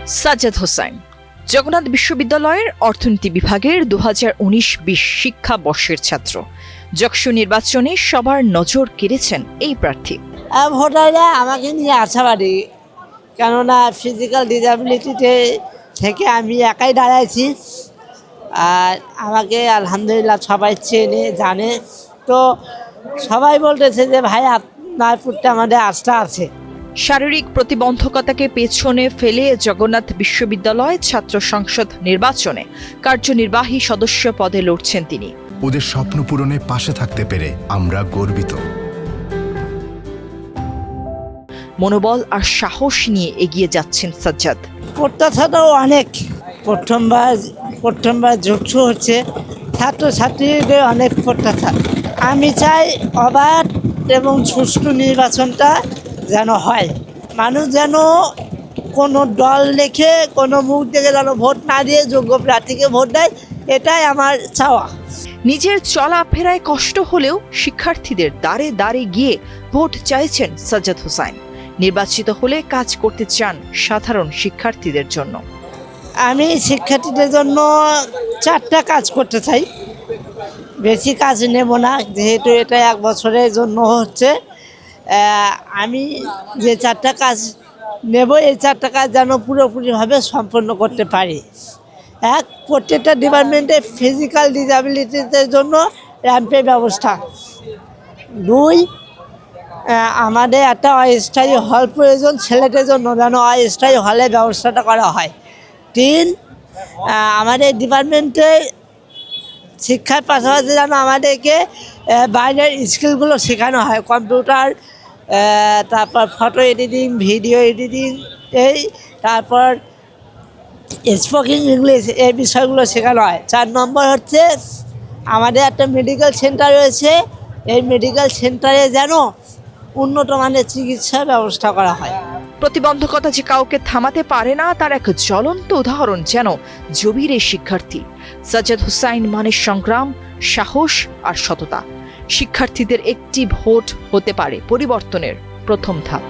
সাজ্জাদ হোসাইন জগন্নাথ বিশ্ববিদ্যালয়ের অর্থনীতি বিভাগের 2019-20 শিক্ষাবর্ষের ছাত্র। যক্ষু নির্বাচনে সবার নজর কেড়েছেন এই প্রার্থী। ভোটাররা আমাকে নিয়ে আশাবাদী, কেননা ফিজিক্যাল ডিসএবিলিটিতে থেকে আমি একাই দাঁড়াইছি। আর আমাকে আলহামদুলিল্লাহ সবাই চেনে জানে, তো সবাই বলতেছে যে ভাই আপনার প্রতি আমাদের আস্থা আছে। শারীরিক প্রতিবন্ধকতাকে পেছনে ফেলে জগন্নাথ বিশ্ববিদ্যালয় ছাত্র সংসদ নির্বাচনে কার্যনির্বাহী সদস্য পদে লড়ছেন তিনি। ওদের স্বপ্ন পূরণে পাশে থাকতে পেরে আমরা গর্বিত। মনোবল আর সাহস নিয়ে এগিয়ে যাচ্ছেন সাজ্জাদ। প্রত্যাশাটাও অনেক। প্রথমবার যুক্ত হচ্ছে, ছাত্রছাত্রীদের অনেক প্রত্যাশা। আমি চাই অবাধ এবং সুষ্ঠু নির্বাচনটা যেন হয়। মানুষ যেন কোনো দল দেখে, কোনো মুখ দেখে যেন ভোট না দিয়ে যোগ্য প্রার্থীকে ভোট দেয়, এটাই আমার চাওয়া। নিজের চলাফেরায় কষ্ট হলেও শিক্ষার্থীদের দ্বারে দ্বারে গিয়ে ভোট চাইছেন সাজ্জাদ হোসাইন। নির্বাচিত হলে কাজ করতে চান সাধারণ শিক্ষার্থীদের জন্য। আমি শিক্ষার্থীদের জন্য 4টা কাজ করতে চাই, বেশি কাজ নেব না, যেহেতু এটা 1 বছরের জন্য হচ্ছে। আমি যে 4টা কাজ নেব, এই 4টা কাজ যেন পুরোপুরিভাবে সম্পন্ন করতে পারি। প্রত্যেকটা ডিপার্টমেন্টে ফিজিক্যাল ডিসএবিলিটিদের জন্য র্যাম্পের ব্যবস্থা। 2, আমাদের একটা অস্থায়ী হল প্রয়োজন, ছেলেদের জন্য যেন অস্থায়ী হলের ব্যবস্থাটা করা হয়। 3, আমাদের ডিপার্টমেন্টে শিক্ষার পাশাপাশি যেন আমাদেরকে বাইরের স্কিলগুলো শেখানো হয়, কম্পিউটার, তারপর ফটো এডিটিং, ভিডিও এডিটিং, তারপর স্পোকিং ইংলিশ, এই বিষয়গুলো শেখানো হয়। 4 নম্বর হচ্ছে আমাদের একটা মেডিকেল সেন্টার রয়েছে, এই মেডিকেল সেন্টারে যেন উন্নত মানের চিকিৎসা ব্যবস্থা করা হয়। প্রতিবন্ধকতা যে কাউকে থামাতে পারে না তার এক জ্বলন্ত উদাহরণ যেন জবির এই শিক্ষার্থী। সাজ্জাদ হোসাইন মানে সংগ্রাম, সাহস আর সততা। শিক্ষার্থীদের একটি ভোট হতে পারে পরিবর্তনের প্রথম ধাপ।